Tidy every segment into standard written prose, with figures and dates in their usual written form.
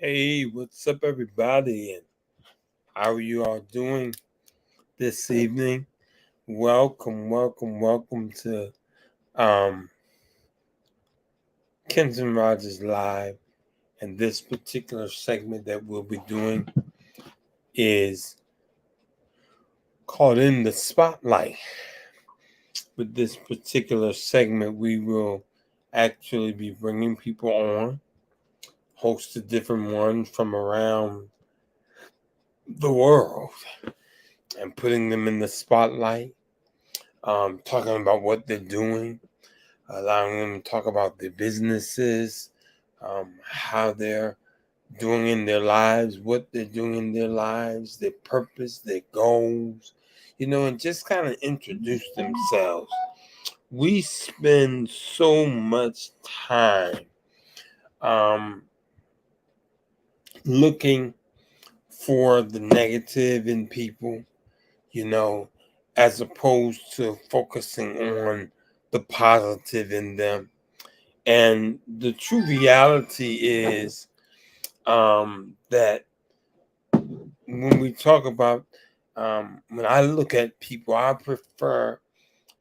Hey, what's up, everybody? And how are you all doing this evening? Welcome to um, Kenton Rogers Live. And this particular segment that we'll be doing is called In the Spotlight. With this particular segment, we will actually be bringing people on, hosted different ones from around the world, and putting them in the spotlight. Talking about what they're doing, allowing them to talk about their businesses, how they're doing in their lives, what they're doing in their lives, their purpose, their goals, and just kind of introduce themselves. We spend so much time um, looking for the negative in people, you know, as opposed to focusing on the positive in them. And the true reality is that when we talk about, when I look at people, I prefer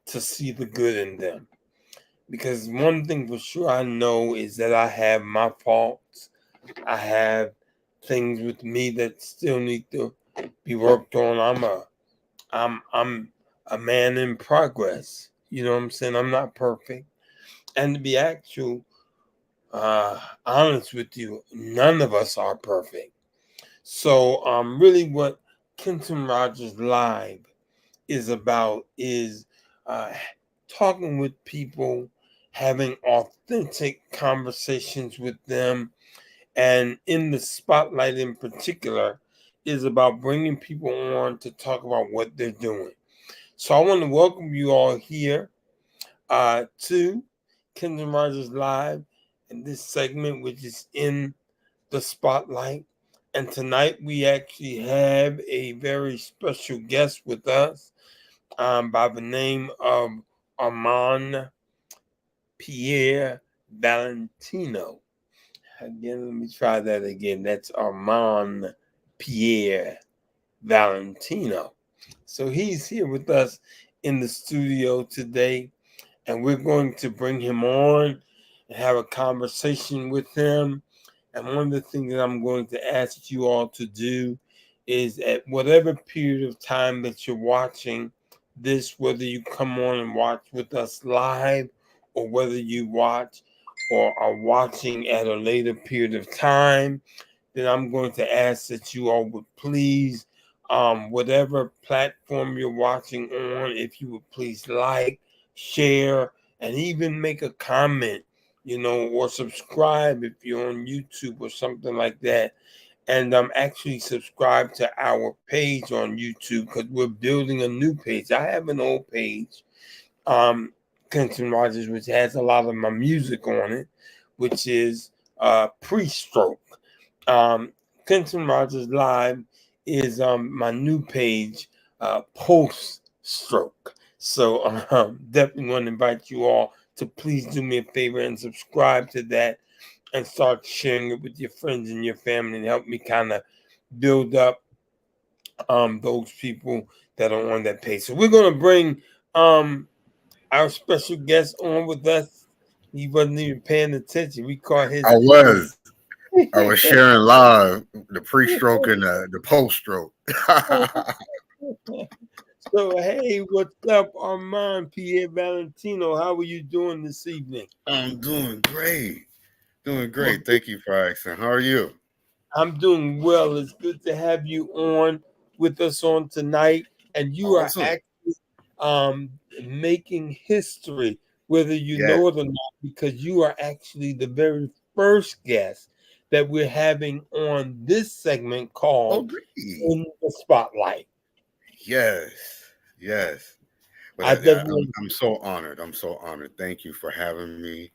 to see the good in them. Because one thing for sure I know is that I have my faults. I have things with me that still need to be worked on. I'm a man in progress. You know what I'm saying? I'm not perfect. And to be honest with you, none of us are perfect. So really what Kenton Rogers Live is about is uh, talking with people, having authentic conversations with them, and in the spotlight in particular is about bringing people on to talk about what they're doing. So I want to welcome you all here to Kenton Rogers Live in this segment, which is in the spotlight. And tonight we actually have a very special guest with us by the name of Armand Pierre Valentino. Again, let me try that again. That's Armand Pierre Valentino. So he's here with us in the studio today, and we're going to bring him on and have a conversation with him. And one of the things that I'm going to ask you all to do is at whatever period of time that you're watching this, whether you come on and watch with us live or whether you watch or are watching at a later period of time, then I'm going to ask that you all would please, whatever platform you're watching on, if you would please like, share, and even make a comment, or subscribe if you're on YouTube or something like that. And actually subscribe to our page on YouTube because we're building a new page. I have an old page, Kenton Rogers, which has a lot of my music on it, which is pre-stroke. Kenton Rogers Live is my new page, post-stroke. So definitely want to invite you all to please do me a favor and subscribe to that and start sharing it with your friends and your family and help me kind of build up those people that are on that page. So we're going to bring our special guest on with us. He wasn't even paying attention. We caught his. I was. I was sharing live the pre-stroke and the post-stroke. So, hey, what's up, Armand Pierre Valentino? How are you doing this evening? I'm doing great. Doing Well, great. Thank you for asking. How are you? I'm doing well. It's good to have you on with us on tonight. And you are Awesome. actually making history, whether you Yes. know it or not, because you are actually the very first guest that we're having on this segment Oh, called great. In the Spotlight. Yes. Yes. But I definitely. I'm so honored. I'm so honored. Thank you for having me.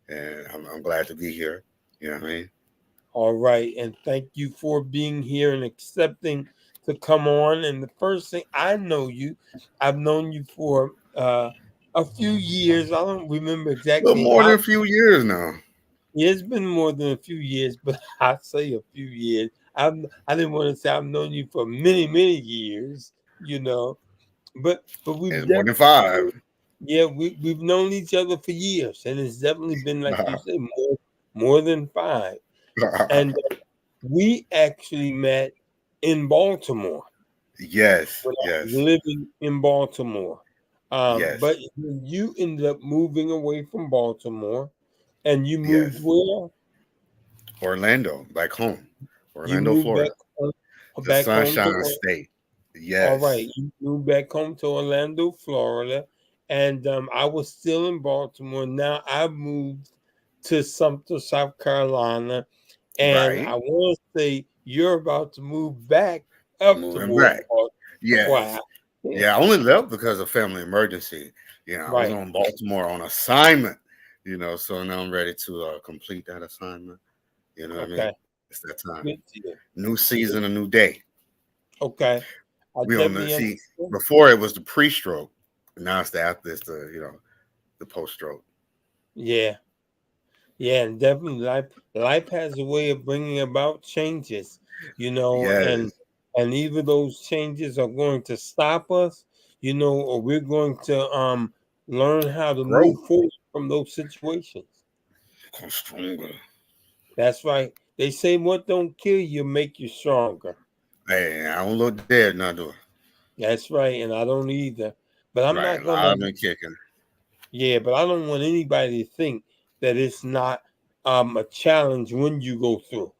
And I'm glad to be here. You know what I mean? All right, and thank you for being here and accepting to come on. And the first thing I know you, I've known you for a few years. I don't remember A little exactly more than how. a few years now. Yeah, it's been more than a few years, but I say a few years. I didn't want to say I've known you for many, many years, you know. But we've It's more than definitely, 5. yeah, we've known each other for years, and it's definitely been, like you said, more than 5. And we actually met in Baltimore Yes, when I was yes, living in Baltimore. yes, But you ended up moving away from Baltimore, and you moved yes. where? Orlando, back home. You Orlando, moved Florida. The back home to Sunshine State. all right. Yes. You moved back home to Orlando, Florida, and I was still in Baltimore. Now I moved to Sumter, South Carolina, and I Right. want to say you're about to move back up to Moving more back. Wow. Yes. Yeah. Yeah, I only left because of family emergency. I was Right. on Baltimore on assignment, so now I'm ready to complete that assignment. You know what I mean? Okay. It's that time. Good deal. New Good. season, a new day. Okay. I We on the definitely see understand. before it was the pre-stroke. Now it's the after it's the post-stroke. Yeah. Yeah, and definitely life has a way of bringing about changes, Yes. and either those changes are going to stop us, or we're going to learn how to move Growth. forward from those situations. Come stronger. That's right. They say what don't kill you make you stronger. Hey, I don't look dead now, do I? That's right, and I don't either. But I'm Right. not gonna Live and kicking. Yeah, but I don't want anybody to think that it's not a challenge when you go through.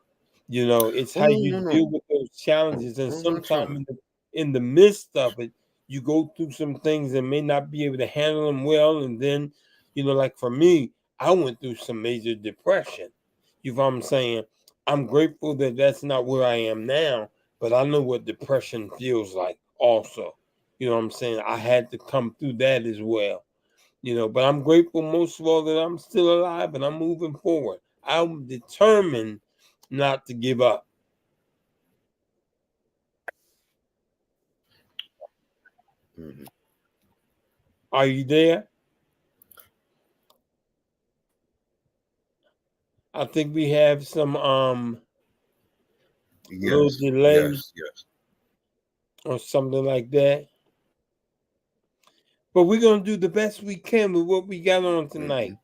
It's Oh how no, you no, no. deal with those challenges, and I'm not sometimes trying. in the midst of it, you go through some things and may not be able to handle them well, and then, like for me, I went through some major depression. You know what I'm saying? I'm grateful that that's not where I am now, but I know what depression feels like. Also, you know what I'm saying? I had to come through that as well. But I'm grateful most of all that I'm still alive and I'm moving forward. I'm determined not to give up. Mhm. Are you there? I think we have some little Yes, delay yes, yes. or something like that. But we're gonna do the best we can with what we got on tonight.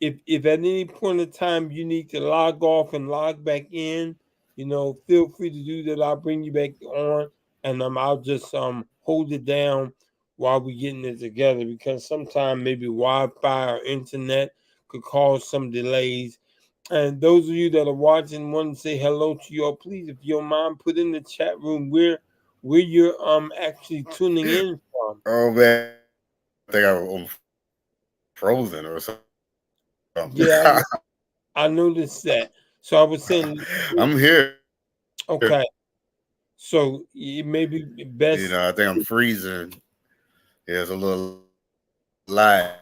Hmm. If at any point in time you need to log off and log back in, feel free to do that. I'll bring you back on, and I'll just hold it down while we getting it together because sometimes maybe Wi-Fi or internet could cause some delays. And those of you that are watching want to say hello to you all, please, if you don't mind, put in the chat room where you're actually tuning in from. Oh man, I think I'm frozen or something. Yeah, I noticed that. So I was saying, I'm here. okay, so it may be best. I think I'm freezing. There's a little lag.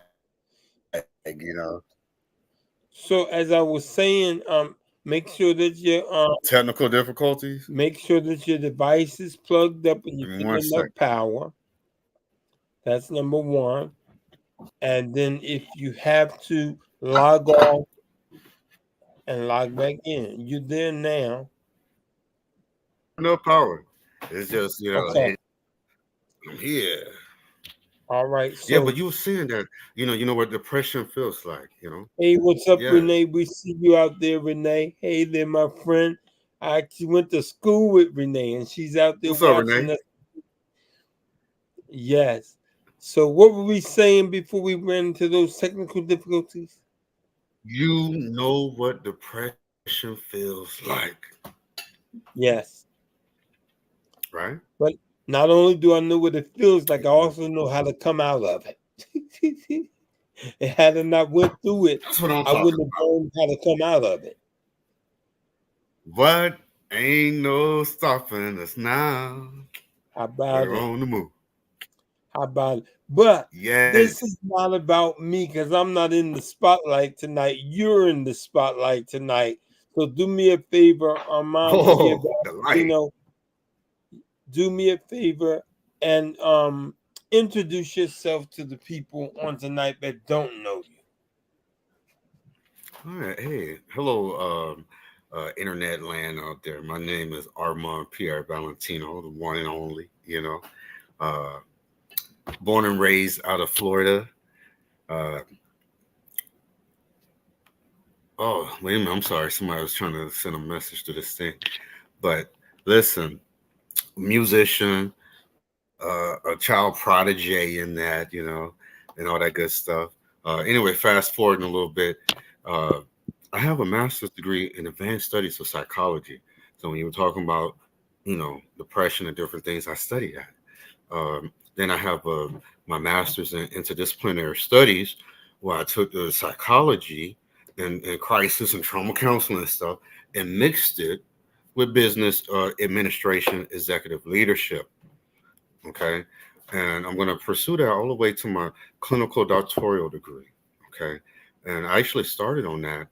So as I was saying, make sure that Technical difficulties. your device is plugged up and you're Give me getting one enough second. power. That's number one. And then if you have to log off and log back in, you're there now. No power. It's just Okay. I'm here. All right. Yeah, but So you were saying that you know what depression feels like. hey, what's up, Yes. Renee? We see you out there, Renee. Hey there, my friend. I actually went to school with Renee, and she's out there What's up, watching Renee? us. Yes. So, what were we saying before we ran into those technical difficulties? You know what depression feels like, Yes. right? But not only do I know what it feels like, I also know how to come out of it. And had I not went through it, That's what I'm I talking wouldn't have about. known how to come out of it. But ain't no stopping us now. How about We're it? on the move. How about it? But this Yes. is not about me because I'm not in the spotlight tonight. You're in the spotlight tonight. So do me a favor, Armand and Pierre Oh, the light. Valentino, do me a favor and introduce yourself to the people on tonight that don't know you. All right. Hey, hello, internet land out there. My name is Armand Pierre Valentino, the one and only. Uh, born and raised out of Florida. Uh, oh, wait a minute. I'm sorry. Somebody was trying to send a message to this thing. But listen, musician, a child prodigy in that, and all that good stuff. Anyway, fast forwarding a little bit. Uh, I have a master's degree in advanced studies of psychology. So when you were talking about, depression and different things, I study that. Then I have my master's in interdisciplinary studies, where I took the psychology and crisis and trauma counseling and stuff and mixed it with business administration, executive leadership. Okay. And I'm going to pursue that all the way to my clinical doctoral degree. Okay. And I actually started on that,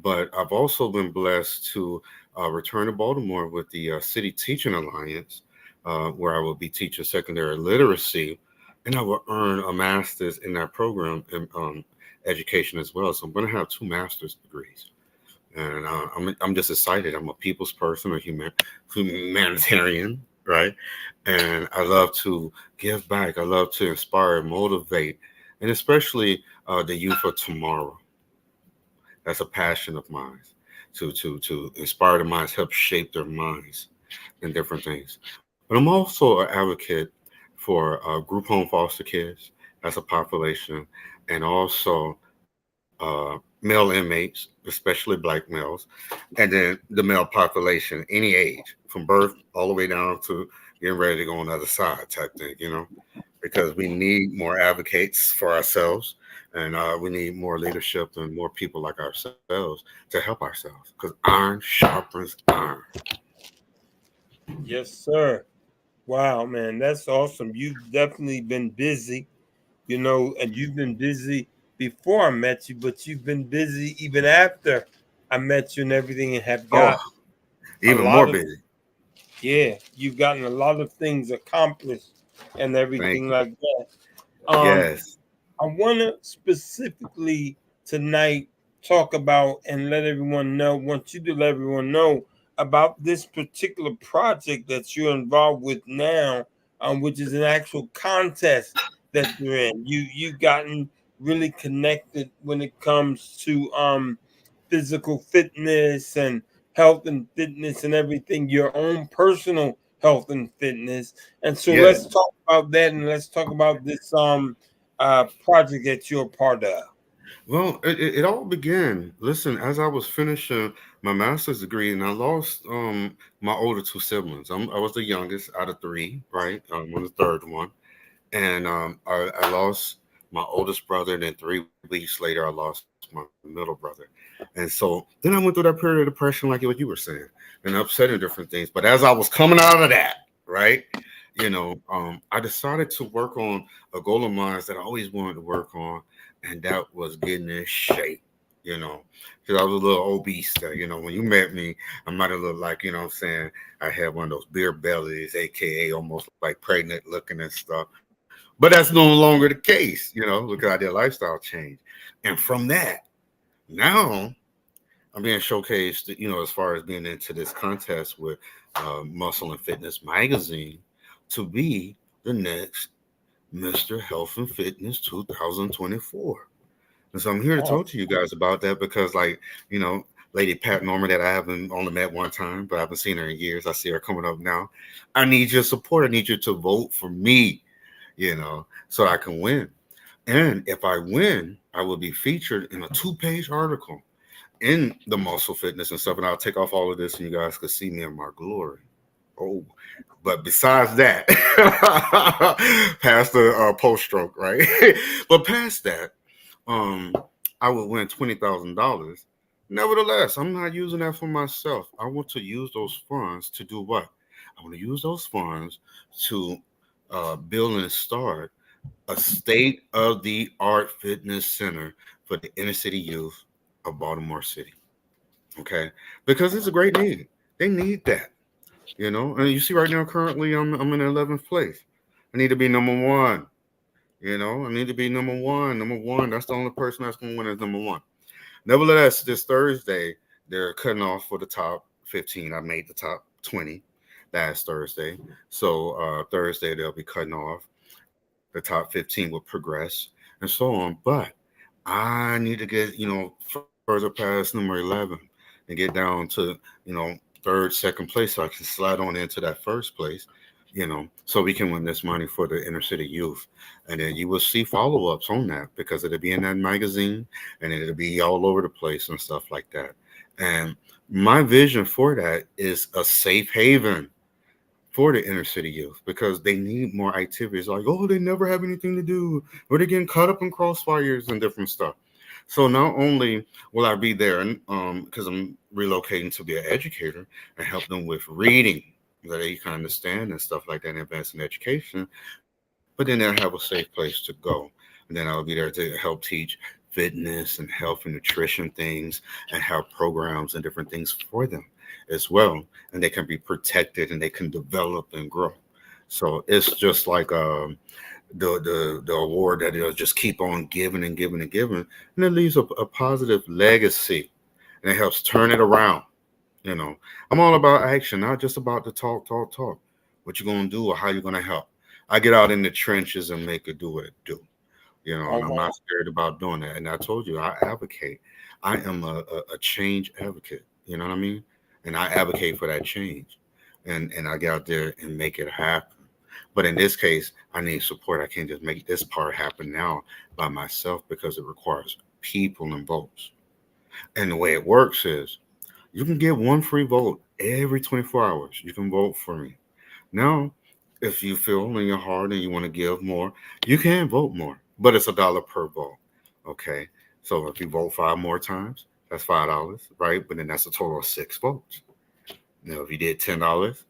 but I've also been blessed to return to Baltimore with the City Teaching Alliance, where I will be teaching secondary literacy, and I will earn a master's in that program in education as well. So I'm going to have two master's degrees. And I'm just excited. I'm a people's person, a humanitarian, right? And I love to give back. I love to inspire, motivate, and especially the youth of tomorrow. That's a passion of mine to inspire their minds, help shape their minds and different things. But I'm also an advocate for group home foster kids as a population, and also male inmates, especially black males, and then the male population, any age, from birth all the way down to getting ready to go on the other side type thing, because we need more advocates for ourselves, and we need more leadership and more people like ourselves to help ourselves, because iron sharpens iron. Yes, sir. Wow, man, that's awesome. You've definitely been busy, and you've been busy before I met you, but you've been busy even after I met you and everything, and have Oh, got a even more lot of, busy. yeah, you've gotten a lot of things accomplished and Thank everything you. like that. Yes. I want to specifically tonight talk about and let everyone know, want you to let everyone know about this particular project that you're involved with now, which is an actual contest that you're in. You've gotten really connected when it comes to physical fitness and health and fitness and everything, your own personal health and fitness. And so let's Yes. talk about that, and let's talk about this project that you're a part of. Well, it all began. Listen, as I was finishing my master's degree, and I lost my older two siblings. I was the youngest out of three, right? I'm the third one, and I lost my oldest brother, and then 3 weeks later, I lost my middle brother. And so then I went through that period of depression, like what you were saying, and upset and different things. But as I was coming out of that, right, I decided to work on a goal of mine that I always wanted to work on, and that was getting in shape. You know, because I was a little obese there. When you met me, I might have looked like, what I'm saying, I had one of those beer bellies, aka almost like pregnant looking and stuff. But that's no longer the case, because I did a lifestyle change. And from that, now I'm being showcased, as far as being into this contest with Muscle and Fitness magazine to be the next Mr. Health and Fitness 2024. And so I'm here to Oh, talk to you guys about that because, like, you know, Lady Pat Norman that I haven't only met one time, but I haven't seen her in years. I see her coming up now. I need your support. I need you to vote for me, so I can win. And if I win, I will be featured in a 2-page article in the Muscle Fitness and stuff. And I'll take off all of this and you guys can see me in my glory. Oh, but besides that, past the post stroke, right? But past that, um, I would win $20,000. Nevertheless, I'm not using that for myself. I want to use those funds to do what? I want to use those funds to build and start a state of the art fitness center for the inner city youth of Baltimore City. Okay, because it's a great need. They need that. And you see right now, currently, I'm in 11th place. I need to be number one. I need to be number one. Number one. That's the only person that's going to win is number one. Nevertheless, this Thursday they're cutting off for the top 15. I made the top 20 last Thursday, so Thursday they'll be cutting off. The top 15 will progress and so on. But I need to get further past number 11 and get down to third, second place, so I can slide on into that first place. So we can win this money for the inner city youth. And then you will see follow ups on that because it'll be in that magazine and it'll be all over the place and stuff like that. And my vision for that is a safe haven for the inner city youth because they need more activities. Like, oh, they never have anything to do, or they're getting caught up in crossfires and different stuff. So not only will I be there, and because I'm relocating to be an educator and help them with reading that they can understand and stuff like that, and advance in education, but then they'll have a safe place to go. And then I'll be there to help teach fitness and health and nutrition things and have programs and different things for them as well. And they can be protected and they can develop and grow. So it's just like the award that they'll just keep on giving and giving and giving, and it leaves a positive legacy, and it helps turn it around. You know, I'm all about action, not just about the talk, talk, talk. What you're gonna do or how you're gonna help. I get out in the trenches and make it do what it do. And I'm not scared about doing that. And I told you, I advocate. I am a change advocate. You know what I mean? And I advocate for that change. And I get out there and make it happen. But in this case, I need support. I can't just make this part happen now by myself because it requires people and votes. And the way it works is you can get one free vote every 24 hours. You can vote for me. Now, if you feel in your heart and you want to give more, you can vote more, but it's $1 per vote. Okay. So if you vote 5 more times, that's $5, right? But then that's a total of 6 votes. Now, if you did $10,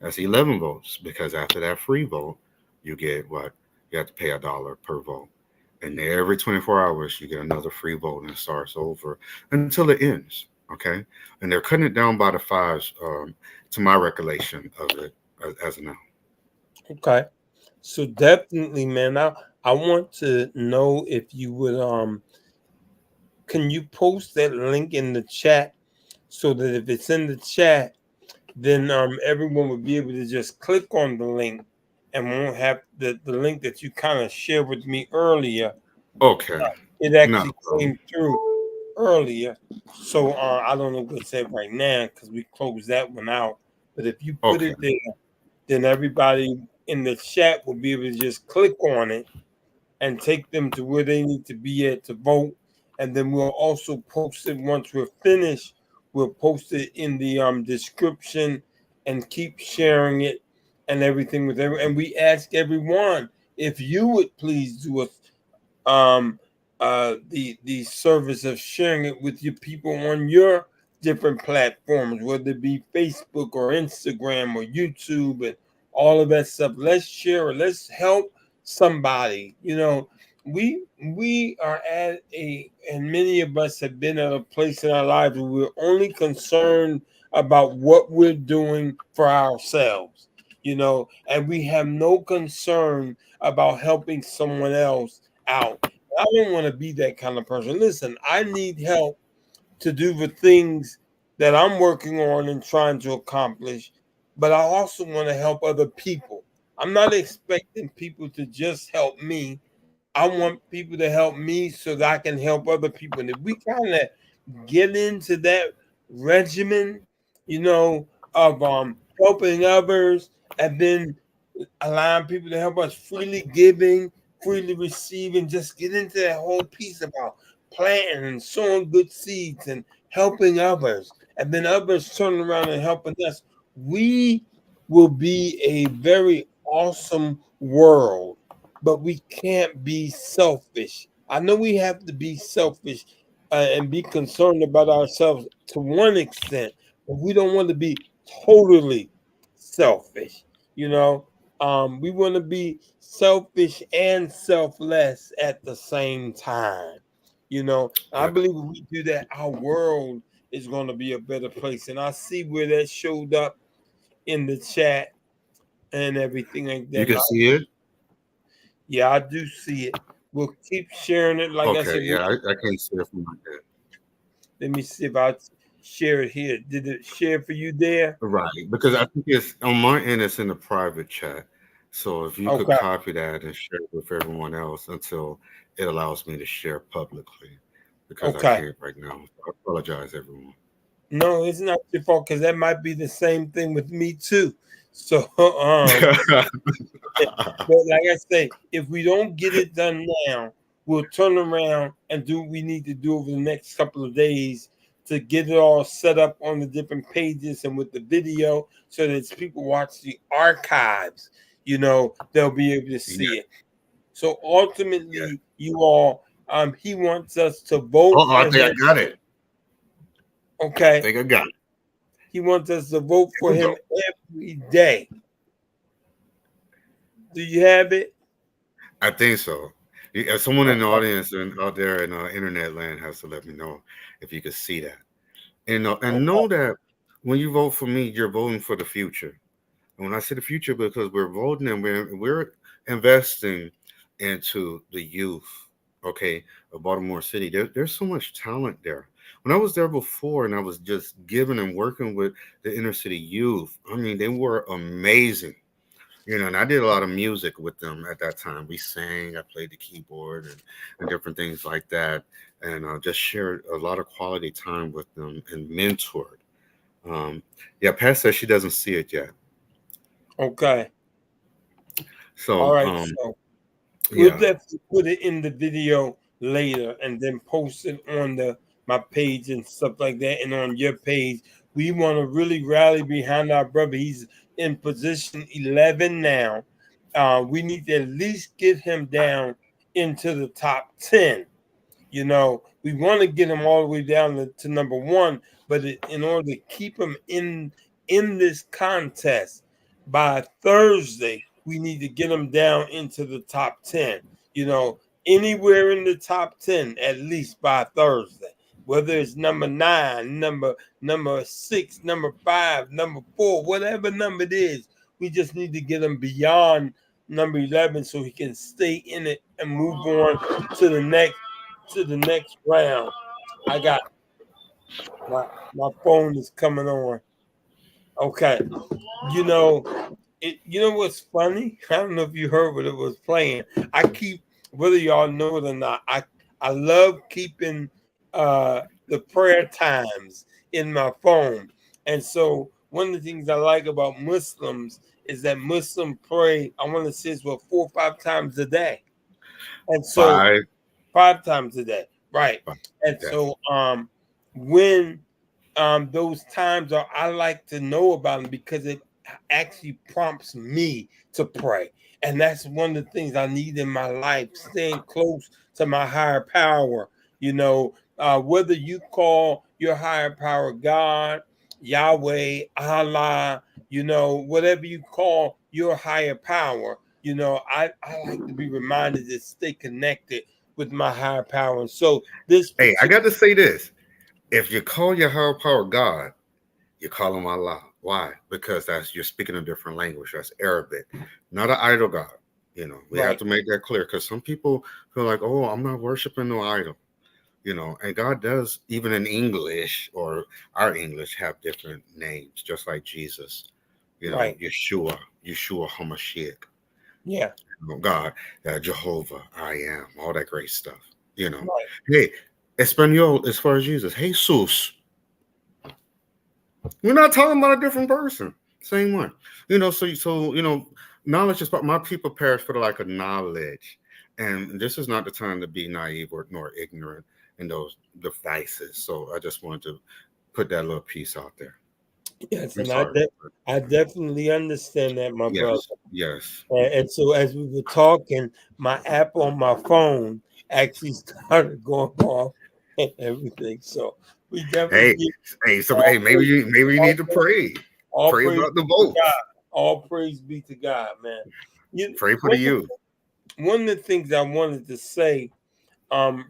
that's 11 votes because after that free vote, you get what? You have to pay $1 per vote. And every 24 hours, you get another free vote and it starts over until it ends. Okay. And they're cutting it down by the fives, to my recollection of it as of now. Okay. So definitely, man. I want to know if you would can you post that link in the chat so that if it's in the chat, then everyone would be able to just click on the link and won't have the link that you kind of shared with me earlier. Okay. It Not actually a problem. came through earlier. So I don't know what to say right now because we closed that one out. But if you put Okay. it there, then everybody in the chat will be able to just click on it and take them to where they need to be at to vote. And then we'll also post it once we're finished. We'll post it in the description and keep sharing it and everything with everyone. And we ask everyone if you would please do um, the service of sharing it with your people on your different platforms, whether it be Facebook or Instagram or YouTube and all of that stuff. Let's share it. Let's help somebody. We are at and many of us have been at a place in our lives where we're only concerned about what we're doing for ourselves. And we have no concern about helping someone else out. I don't want to be that kind of person. Listen, I need help to do the things that I'm working on and trying to accomplish, but I also want to help other people. I'm not expecting people to just help me. I want people to help me so that I can help other people. And if we kind of get into that regimen, you know, of helping others and then allowing people to help us freely giving, freely receiving, just get into that whole piece about planting and sowing good seeds and helping others, and then others turning around and helping us. We will be a very awesome world, but we can't be selfish. I know we have to be selfish and be concerned about ourselves to one extent, but we don't want to be totally selfish. You know, we want to be selfish and selfless at the same time. I Yeah. believe if we do that, our world is going to be a better place. And I see where that showed up in the chat and everything like You that. can see it. Yeah, I do see it. We'll keep sharing it. Like I Okay. said, Yeah, I can't see it from my head. Let me see if I share it here. Did it share for you there? Right, because I think it's on my end. It's in the private chat. So if you could Okay. copy that and share it with everyone else until it allows me to share publicly, because I Okay. can't right now. I apologize, everyone. No, it's not your fault because that might be the same thing with me too. So, but like I say, if we don't get it done now, we'll turn around and do what we need to do over the next couple of days to get it all set up on the different pages and with the video so that as people watch the archives, they'll be able to Yeah, see it. So yeah. ultimately, you all, he wants us to vote Oh, I for think I him. got it. I Okay. think I got it. He wants us to vote Here for we him go. every day. Do you have it? I think so. Someone in the Okay. audience and out there in internet land has to let me know if you could see that. And Okay. know that when you vote for me, you're voting for the future. And when I say the future, because we're voting and we're investing into the youth, okay, of Baltimore City. There's so much talent there. When I was there before and I was just giving and working with the inner city youth, I mean, they were amazing. And I did a lot of music with them at that time. We sang, I played the keyboard and different things like that, and just shared a lot of quality time with them and mentored. Um, yeah, Pat says she doesn't see it yet. Okay. All So, right. So we'll yeah, definitely put it in the video later and then post it on my page and stuff like that and on your page. We want to really rally behind our brother. He's in position 11 now. We need to at least get him down into the top 10. We want to get him all the way down to number one, but in order to keep him in this contest by Thursday, we need to get him down into the top 10. You know, anywhere in the top 10 at least by Thursday. Whether it's number 9, number 6, number 5, number 4, whatever number it is, we just need to get him beyond number 11 so he can stay in it and move on to the next round. I got my phone is coming on. Okay. You know what's funny? I don't know if you heard what it was playing. I keep, whether y'all know it or not, I love keeping the prayer times in my phone. And so one of the things I like about Muslims is that Muslim pray, I want to say it's 4 or 5 times a day. And so five, 5 times a day, right? five, And yeah. so when those times are, I like to know about them because it actually prompts me to pray. And that's one of the things I need in my life, staying close to my higher power. Whether you call your higher power God, Yahweh, Allah, whatever you call your higher power, I like to be reminded to stay connected with my higher power. And so this Hey, I particular, got to say this: if you call your higher power God, you call him Allah. Why? Because you're speaking a different language. That's Arabic, not an idol God. We have right, to make that clear because some people feel like, oh, I'm not worshiping no idol. And God does, even in English or our English, have different names, just like Jesus. right, Yeshua Hamashiach, yeah, God, Jehovah, I am, all that great stuff. You know, right. hey, Espanol, as far as Jesus, Jesus. We're not talking about a different person. Same one. Knowledge is about my people perish for the lack of knowledge. And this is not the time to be naive nor ignorant in those devices. So I just wanted to put that little piece out there. Yes, I'm and I sorry. de- I definitely understand that, my brother. Yes, yes. And so as we were talking, my app on my phone actually started going off and everything. So we definitely Hey, give hey, all maybe praise, you all need to praise, pray. all Pray praise about the be to God. votes. All praise be to God, man. You, Pray for the one of youth. one of the things I wanted to say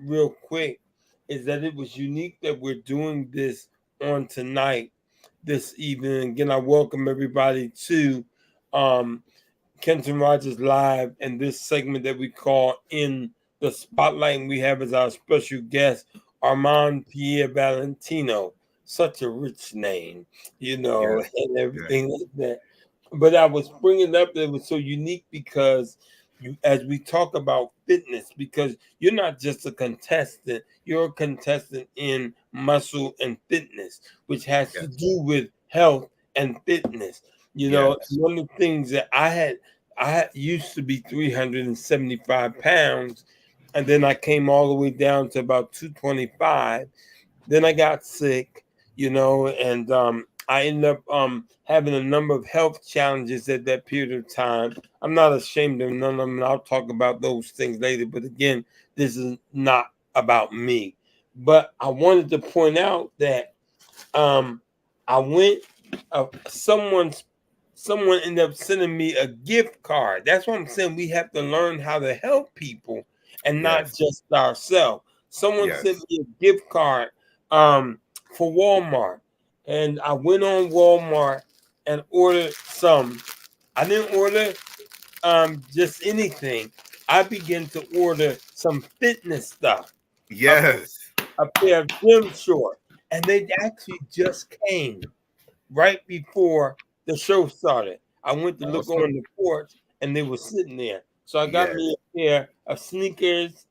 real quick is that it was unique that we're doing this on tonight, this evening. Again, I welcome everybody to um Kenton Rogers Live and this segment that we call In the Spotlight. And we have as our special guest Armand Pierre Valentino, such a rich name, Yes. and Yes. everything like that. But I was bringing up that it was so unique because as we talk about fitness, because you're not just a contestant, you're a contestant in muscle and fitness, which has to Yes. do with health and fitness. Yes. One of the things that used to be 375 pounds, and then I came all the way down to about 225. Then I got sick, and I ended up having a number of health challenges at that period of time. I'm not ashamed of none of them, and I'll talk about those things later. But again, this is not about me. But I wanted to point out that I went, someone ended up sending me a gift card. That's what I'm saying. We have to learn how to help people and not Yes. just ourselves. Someone sent Yes. me a gift card um, for Walmart, and I went on Walmart and ordered some. I didn't order just anything. I began to order some fitness stuff, a, Yes. a pair of gym shorts, and they actually just came right before the show started. I went to look Awesome. on the porch and they were sitting there. So I got Yes. me a pair of sneakers,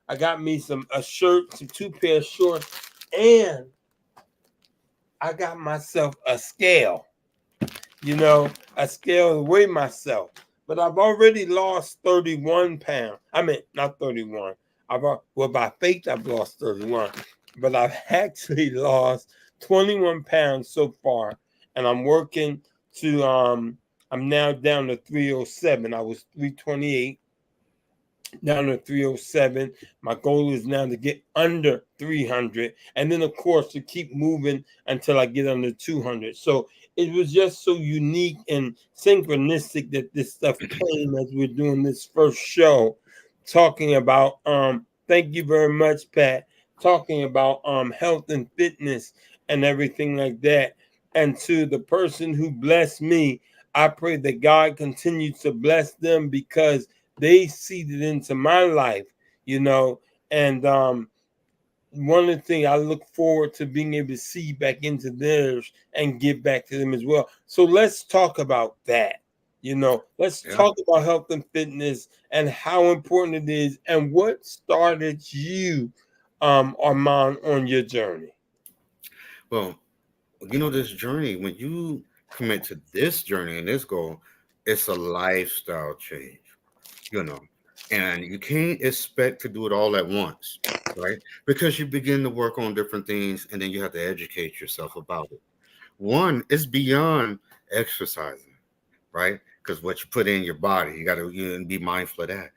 I got me a shirt, some two pair of shorts, and I got myself a scale, a scale to weigh myself. But I've already lost 31 pounds. I mean, not 31. Well, by faith, I've lost 31, but I've actually lost 21 pounds so far. And I'm working to, I'm now down to 307. I was 328, down to 307. My goal is now to get under 300, and then of course to keep moving until I get under 200. So it was just so unique and synchronistic that this stuff came as we're doing this first show, talking about thank you very much, Pat, talking about health and fitness and everything like that. And to the person who blessed me, I pray that God continues to bless them, because they seeded into my life, you know. And one of the things I look forward to being able to see back into theirs and give back to them as well. So let's talk about that. Let's Yeah. talk about health and fitness and how important it is and what started you, Armand, on your journey. Well, this journey, when you commit to this journey and this goal, it's a lifestyle change, you know, and you can't expect to do it all at once, right? Because you begin to work on different things and then you have to educate yourself about it. One is beyond exercising, right? Because what you put in your body, you got to be mindful of that.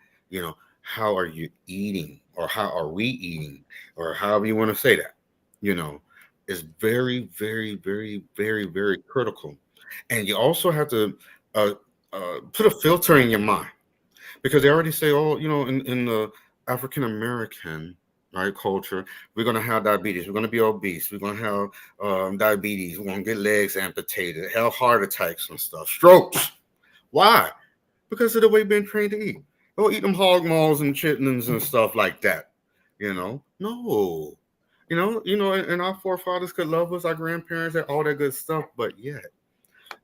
How are you eating, or how are we eating, or however you want to say that, you know, is very, very, very, very, very critical. And you also have to uh, put a filter in your mind, because they already say, oh, in the African American, right, culture, we're going to have diabetes, we're going to be obese, we're going to have diabetes, we're going to get legs amputated, have heart attacks and stuff, strokes. Why? Because of the way we've been trained to eat. Oh, eat them hog maws and chitlins and stuff like that. No. And our forefathers could love us, our grandparents, and all that good stuff, but yet,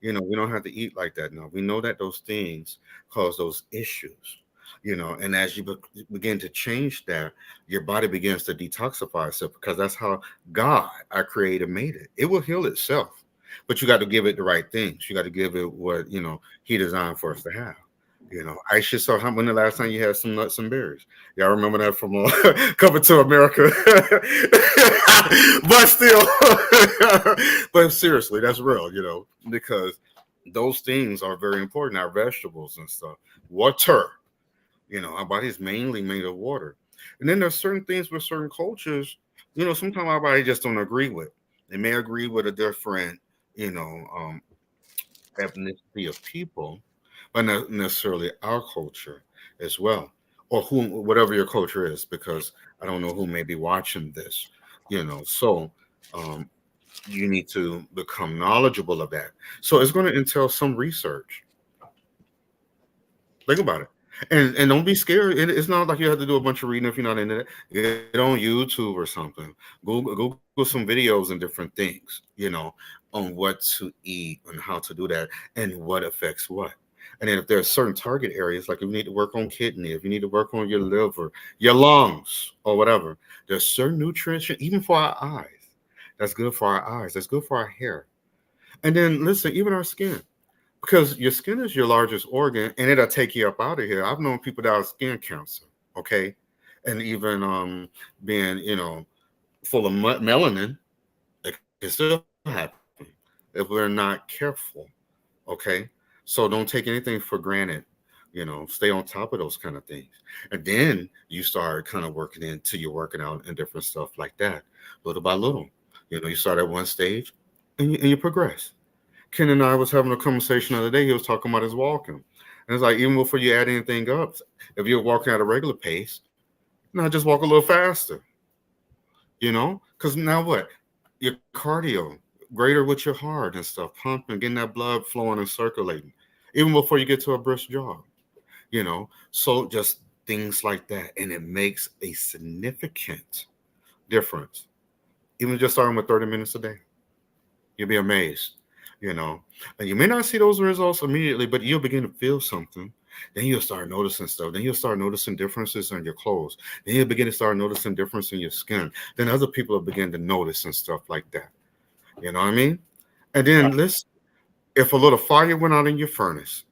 we don't have to eat like that now. We know that those things cause those issues. And as you begin to change that, your body begins to detoxify itself, because that's how God, our creator, made it. It will heal itself, but you got to give it the right things. You got to give it what, he designed for us to have. Aisha, so when the last time you had some nuts and berries? Y'all remember that from Coming to America? But still, but seriously, that's real, because those things are very important. Our vegetables and stuff, water. Our body is mainly made of water. And then there's certain things with certain cultures, sometimes our body just don't agree with. They may agree with a different, ethnicity of people, but not necessarily our culture as well, or whatever your culture is, because I don't know who may be watching this, So um, you need to become knowledgeable of that. So it's going to entail some research. Think about it. And don't be scared. It's not like you have to do a bunch of reading if you're not into that. Get on YouTube or something. Google some videos and different things, on what to eat and how to do that and what affects what. And then if there are certain target areas, like if you need to work on kidney, if you need to work on your liver, your lungs, or whatever, there's certain nutrients, even for our eyes. That's good for our eyes. That's good for our hair. And then listen, even our skin, because your skin is your largest organ and it'll take you up out of here. I've known people that have skin cancer, okay, and even being full of melanin. It can still happen if we're not careful, okay. So don't take anything for granted. Stay on top of those kind of things, and then you start kind of working into your working out and different stuff like that, little by little. You start at one stage, and you progress. Ken and I was having a conversation the other day. He was talking about his walking. And it's like, even before you add anything up, if you're walking at a regular pace, now just walk a little faster, Because now what? Your cardio, greater with your heart and stuff, pumping, getting that blood flowing and circulating, even before you get to a brisk jog. So just things like that. And it makes a significant difference. Even just starting with 30 minutes a day. You'll be amazed, you know. And you may not see those results immediately, but you'll begin to feel something. Then you'll start noticing stuff. Then you'll start noticing differences in your clothes. Then you'll begin to start noticing difference in your skin. Then other people will begin to notice and stuff like that. You know what I mean? And then if a little fire went out in your furnace,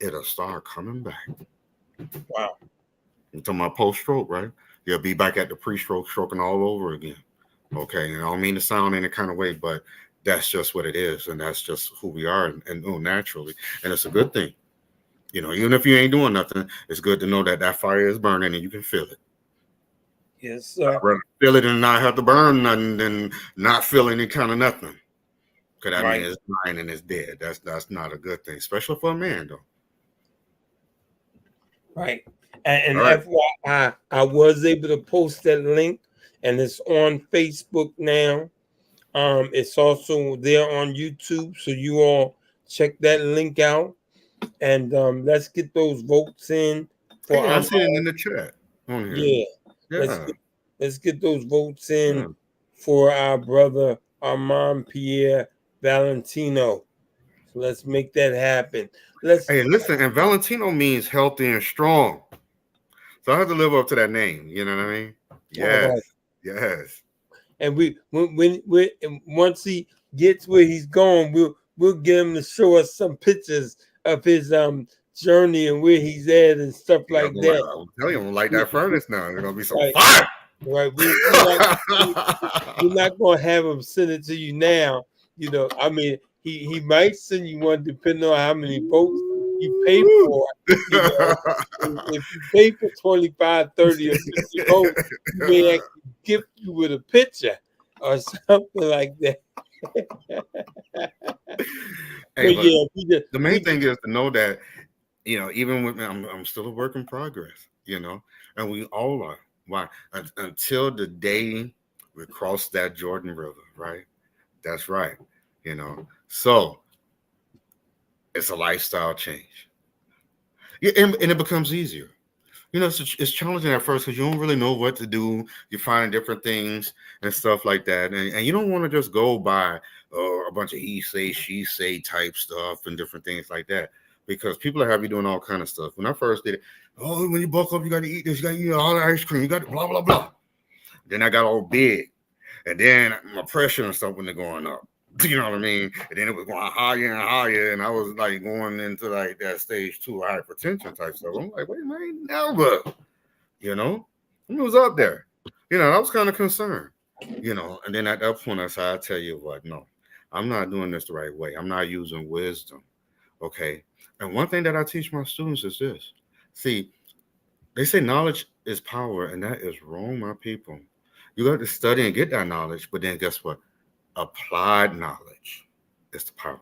it'll start coming back. Wow. You're talking about post-stroke, right? You'll be back at the pre-stroke stroking all over again. Okay, and I don't mean to sound any kind of way, but that's just what it is, and that's just who we are, and naturally, and it's a good thing. Even if you ain't doing nothing, it's good to know that that fire is burning and you can feel it. Yes, sir. I'd rather feel it and not have to burn nothing than not feel any kind of nothing. Because that Right. means it's dying and it's dead. That's not a good thing, especially for a man, though. Right. And All right. FYI, I was able to post that link, and it's on Facebook now. It's also there on YouTube, so you all check that link out, and let's get those votes in for Hey, I our see it in the chat on here. yeah. Let's Yeah. get, let's get those votes Yeah. in for our brother Armand Pierre Valentino. So let's make that happen. Let's Hey, listen, and Valentino means healthy and strong. So I have to live up to that name. You know what I mean? all Yes. right. Yes. And when once he gets where he's going, we'll get him to show us some pictures of his journey and where he's at and stuff Yeah, like that. I'm telling you, I'm gonna light that furnace now. There's gonna be some Right, fire. right. We're not gonna have him send it to you now. I mean, he might send you one depending on how many votes you pay for. If you pay for 25, 30, or 50 votes, you may actually gift you with a picture or something like that. Hey, But but yeah, the main thing is to know that even with me, I'm still a work in progress. And we all are. Why? Until the day we cross that Jordan River, right? That's right. So it's a lifestyle change. Yeah, and it becomes easier. It's challenging at first because you don't really know what to do. You're finding different things and stuff like that, and you don't want to just go by a bunch of he say, she say type stuff and different things like that, because people are have you doing all kind of stuff. When I first did it, oh, when you bulk up, you got to eat this, you got to eat all the ice cream, you got to blah blah blah. Then I got all big, and then my pressure and stuff when they're going up. You know what I mean? And then it was going higher and higher, and I was like going into like that stage 2 hypertension type stuff. I'm like, wait a minute, never, it was up there. I was kind of concerned, and then at that point I said, I tell you what, no, I'm not doing this the right way. I'm not using wisdom. Okay. And one thing that I teach my students is this. See, they say knowledge is power, and that is wrong, my people. You got to study and get that knowledge, but then guess what? Applied knowledge is the power.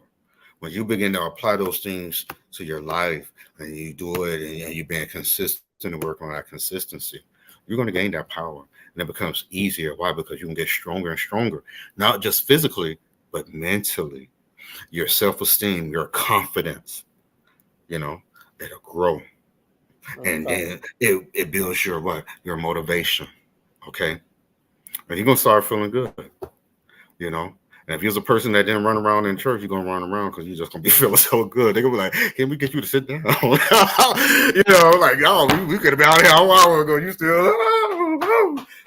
When you begin to apply those things to your life and you do it and you're being consistent and work on that consistency, you're going to gain that power. And it becomes easier. Why? Because you can get stronger and stronger, not just physically, but mentally. Your self-esteem, your confidence, it'll grow. And Okay. then it builds your what? Your motivation. Okay. And you're gonna start feeling good, you know. And if you're a person that didn't run around in church, you're gonna run around because you're just gonna be feeling so good. They're gonna be like, "Can we get you to sit down?" Like, "Oh, we could have been out here a while ago. You still,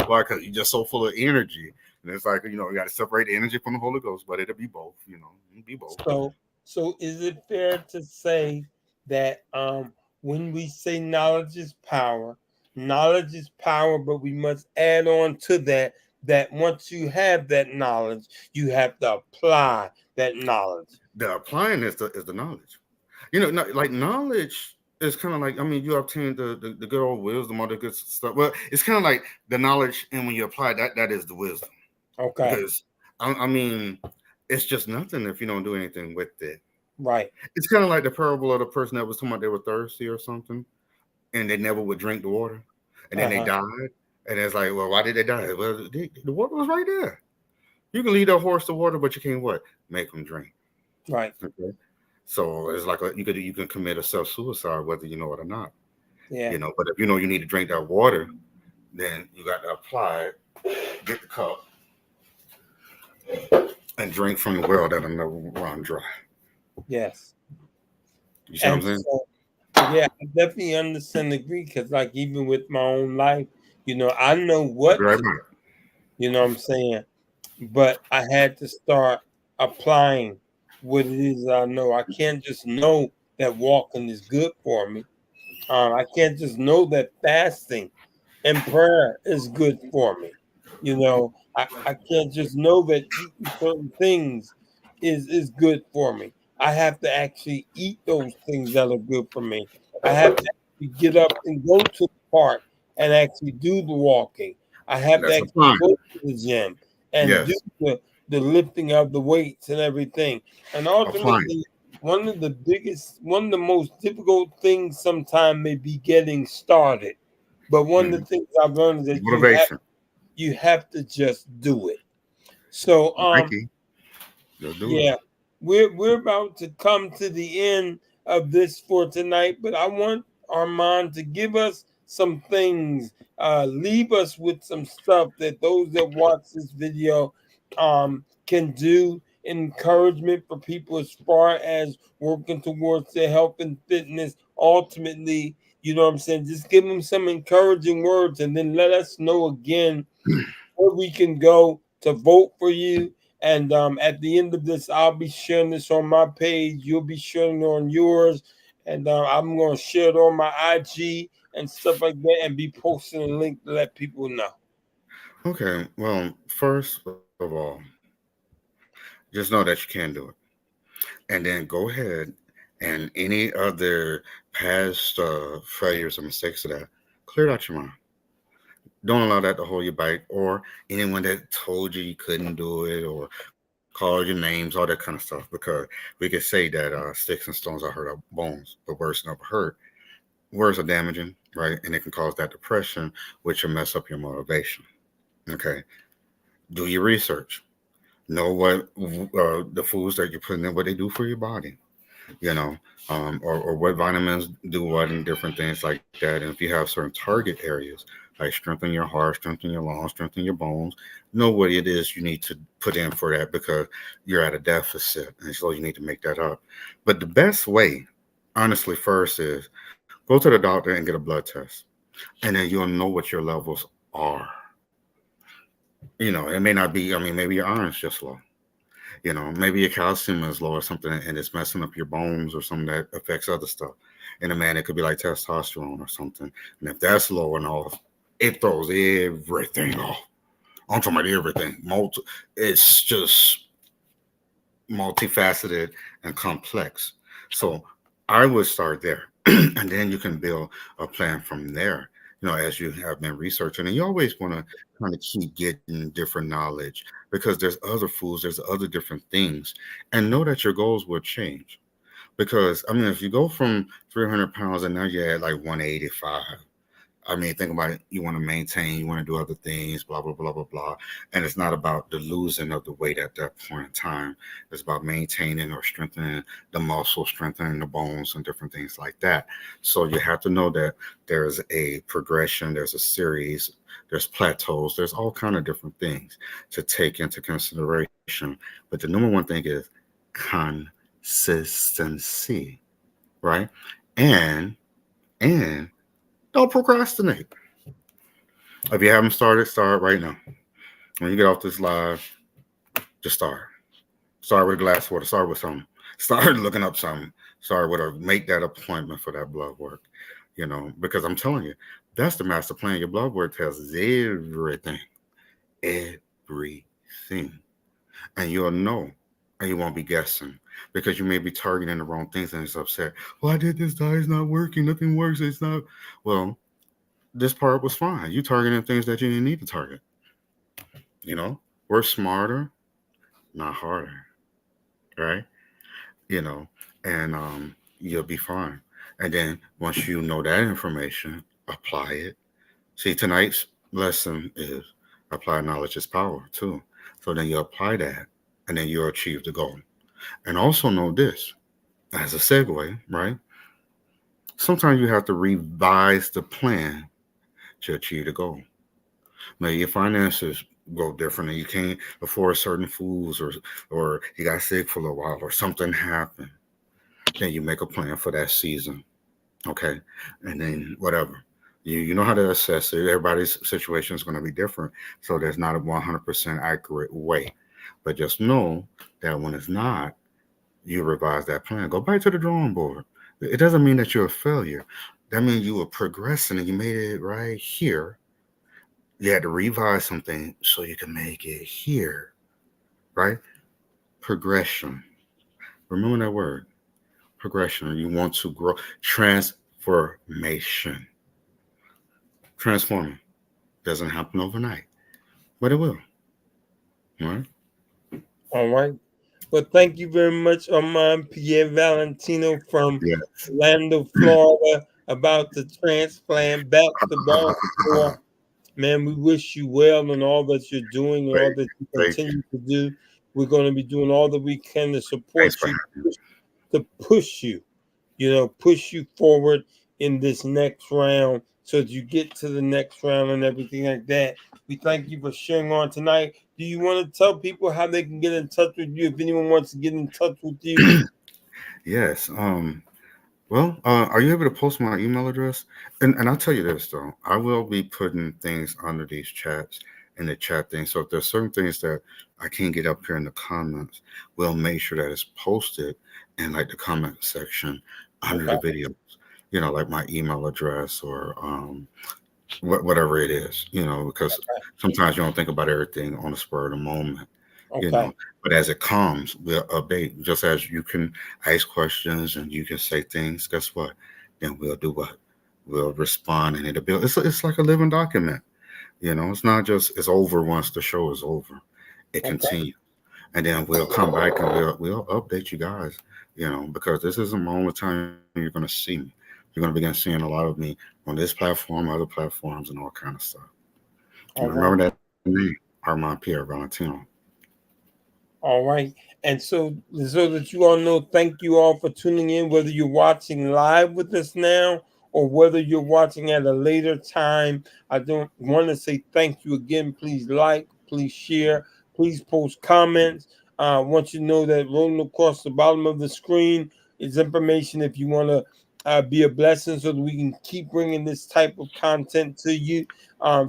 why? Because you're just so full of energy." And it's like, you got to separate the energy from the Holy Ghost, but it'll be both. It'll be both. So is it fair to say that when we say knowledge is power, but we must add on to that that once you have that knowledge, you have to apply that knowledge. The applying is the knowledge. Like knowledge is kind of like, I mean, you obtain the good old wisdom, all the good stuff. Well, it's kind of like the knowledge, and when you apply that is the wisdom. Okay. Because I mean, it's just nothing if you don't do anything with it. Right. It's kind of like the parable of the person that was talking about they were thirsty or something, and they never would drink the water, and then they Uh-huh. died. And it's like, well, why did they die? Well, the water was right there. You can lead a horse to water, but you can't what? Make them drink. Right. Okay. So it's like you can commit a self-suicide whether you know it or not. Yeah. But if you know you need to drink that water, then you got to apply it, get the cup, and drink from the well that'll never run dry. Yes. You see what I'm And saying? so yeah, I definitely understand and agree because like even with my own life, I know I'll be what right to back. what I'm saying, but I had to start applying what it is I know. I can't just know that walking is good for me. I can't just know that fasting and prayer is good for me. I can't just know that eating certain things is good for me. I have to actually eat those things that are good for me. I have to actually get up and go to the park and actually do the walking. I have to That's actually applying. go to the gym and do Yes, the lifting of the weights and everything. And applying. ultimately, one of the most difficult things sometimes may be getting started. But one of Mhm. the things I've learned is that Motivation. you have to just do it. So Nike. Just do it. yeah, we're about to come to the end of this for tonight, but I want Armand to give us some things, leave us with some stuff that those that watch this video can do. Encouragement for people as far as working towards their health and fitness. Ultimately, you know what I'm saying? Just give them some encouraging words and then let us know again where we can go to vote for you. And at the end of this, I'll be sharing this on my page. You'll be sharing it on yours. And I'm going to share it on my IG and stuff like that and be posting a link to let people know. Okay. Well, first of all, just know that you can do it. And then go ahead and any other past failures or mistakes of that, clear it out your mind. Don't allow that to hold you back, or anyone that told you you couldn't do it or called your names, all that kind of stuff. Because we could say that sticks and stones are hurt our bones, but words never hurt. Words are damaging, right? And it can cause that depression, which will mess up your motivation. Okay. Do your research. Know what the foods that you're putting in, what they do for your body, you know, or what vitamins do what and different things like that. And if you have certain target areas, like strengthen your heart, strengthen your lungs, strengthen your bones, know what it is you need to put in for that because you're at a deficit. And so you need to make that up. But the best way, honestly, first is go to the doctor and get a blood test. And then you'll know what your levels are. It may not be, I mean, maybe your iron's just low. Maybe your calcium is low or something and it's messing up your bones or something that affects other stuff. In a man, it could be like testosterone or something. And if that's low and off, it throws everything off. I'm talking about everything. It's just multifaceted and complex. So I would start there. And then you can build a plan from there, as you have been researching. And you always want to kind of keep getting different knowledge because there's other foods, there's other different things. And know that your goals will change. Because, I mean, if you go from 300 pounds and now you're at like 185, I mean, think about it. You want to maintain, you want to do other things, blah, blah, blah, blah, blah. And it's not about the losing of the weight at that point in time. It's about maintaining or strengthening the muscle, strengthening the bones, and different things like that. So you have to know that there's a progression, there's a series, there's plateaus, there's all kind of different things to take into consideration. But the number one thing is consistency, right? And and don't procrastinate. If you haven't started, start right now. When you get off this live, just start. Start with a glass of water. Start with something. Start looking up something. Start with make that appointment for that blood work. Because I'm telling you, that's the master plan. Your blood work tells us everything. Everything. And you'll know. And you won't be guessing. Because you may be targeting the wrong things and it's upset. Well, I did this diet, it's not working, nothing works, it's not. Well, this part was fine. You targeting things that you didn't need to target. Work smarter, not harder, right? You know, and you'll be fine. And then once you know that information, apply it. See, tonight's lesson is apply knowledge is power too. So then you apply that, and then you'll achieve the goal. And also know this as a segue, right? Sometimes you have to revise the plan to achieve the goal. Maybe your finances go different and you can't afford certain foods, or you got sick for a while, or something happened. Then you make a plan for that season. Okay. And then whatever. You know how to assess it. Everybody's situation is going to be different. So there's not a 100% accurate way. But just know that when it's not, you revise that plan. Go back to the drawing board. It doesn't mean that you're a failure. That means you were progressing and you made it right here. You had to revise something so you can make it here, right? Progression. Remember that word, progression. You want to grow. Transformation. Transforming doesn't happen overnight, but it will. All right. All right. Well, thank you very much, Armand Pierre Valentino from Yeah. Orlando, Florida, about the transplant back to Baltimore. Man, we wish you well in all that you're doing and all that you Thank you. continue to do. We're going to be doing all that we can to Thanks support for you, having me. to push you, push you forward in this next round so that you get to the next round and everything like that. We thank you for sharing on tonight. Do you want to tell people how they can get in touch with you if anyone wants to get in touch with you? Yes. Well, are you able to post my email address? And I'll tell you this though, I will be putting things under these chats in the chat thing. So if there's certain things that I can't get up here in the comments, we'll make sure that it's posted in like the comment section under Okay. the videos. Like my email address or whatever it is. Because sometimes you don't think about everything on the spur of the moment. you Okay. know. But as it comes, we'll update. Just as you can ask questions and you can say things, guess what? Then we'll do what? We'll respond and it'll build. It's like a living document. It's not just it's over once the show is over. It Okay. continues. And then we'll come back and we'll update you guys, because this isn't the only time you're gonna see me. You're gonna begin seeing a lot of me on this platform, other platforms, and all kind of stuff. All Remember right. that name, Armand Pierre Valentino. All right. And so that you all know, thank you all for tuning in, whether you're watching live with us now or whether you're watching at a later time. I don't want to say thank you again. Please like, please share, please post comments. I want you to know that rolling across the bottom of the screen is information if you want to be a blessing so that we can keep bringing this type of content to you,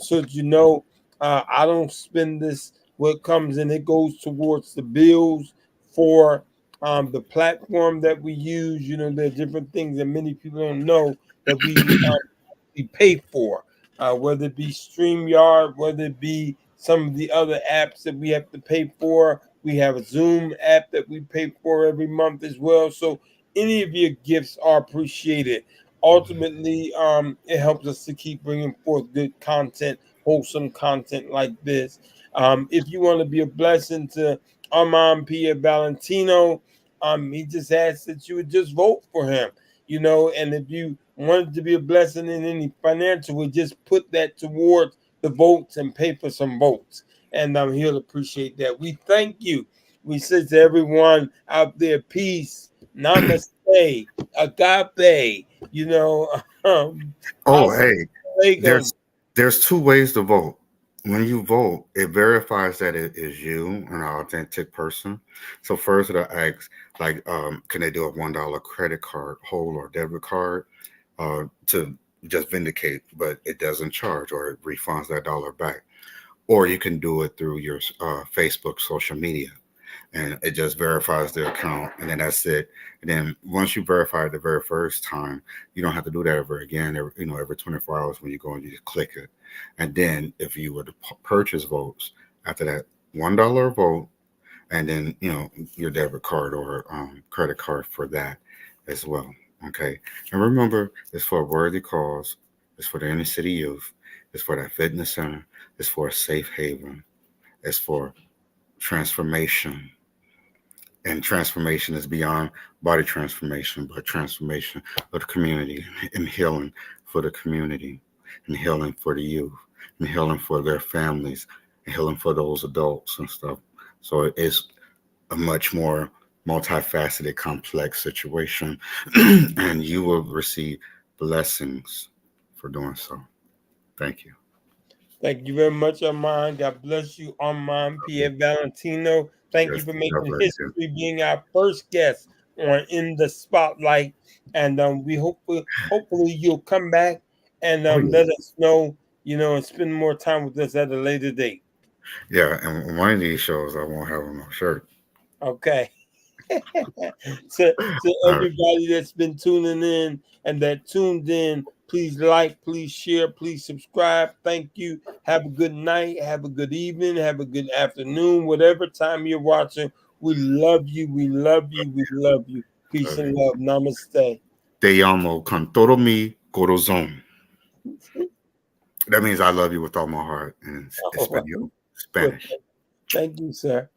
so that I don't spend this what comes in, it goes towards the bills for the platform that we use. There are different things that many people don't know that we pay for, whether it be StreamYard, whether it be some of the other apps that we have to pay for. We have a Zoom app that we pay for every month as well. So any of your gifts are appreciated. Ultimately, it helps us to keep bringing forth good content, wholesome content like this. If you want to be a blessing to Armand Pierre Valentino, he just asks that you would just vote for him. And if you wanted to be a blessing in any financial way, just put that towards the votes and pay for some votes. And he'll appreciate that. We thank you. We say to everyone out there, peace, namaste, agape, um, Oh, assalamu hey, alaikum. there's two ways to vote. When you vote, it verifies that it is you, an authentic person. So first it'll ask, like, can they do a $1 credit card, whole or debit card, to just vindicate, but it doesn't charge or it refunds that dollar back. Or you can do it through your Facebook social media, and it just verifies the account, and then that's it. And then once you verify it the very first time, you don't have to do that ever again. Every 24 hours when you go and you just click it. And then if you were to purchase votes after that $1 vote, and then your debit card or credit card for that as well. Okay, and remember, it's for a worthy cause. It's for the inner city youth. It's for that fitness center. It's for a safe haven. It's for transformation, and transformation is beyond body transformation, but transformation of the community, and healing for the community, and healing for the youth, and healing for their families, and healing for those adults and stuff. So it's a much more multifaceted, complex situation, and you will receive blessings for doing so. Thank you. Thank you very much, Armand. God bless you, Armand Pierre Valentino. Thank you Yes, for God making bless you. history, being our first guest on In the Spotlight. And we hopefully you'll come back and Oh yeah, let us know, and spend more time with us at a later date. yeah. And one of these shows, I won't have on my shirt. Okay. to All right. everybody that's been tuning in and that tuned in, please like, please share, please subscribe. Thank you. Have a good night, have a good evening, have a good afternoon, whatever time you're watching. We love you, we love you, we love you. Peace Love and you. love. Namaste. Te amo con todo mi corazón. That means I love you with all my heart in All right. Espanol, Well, Spanish. thank you, sir.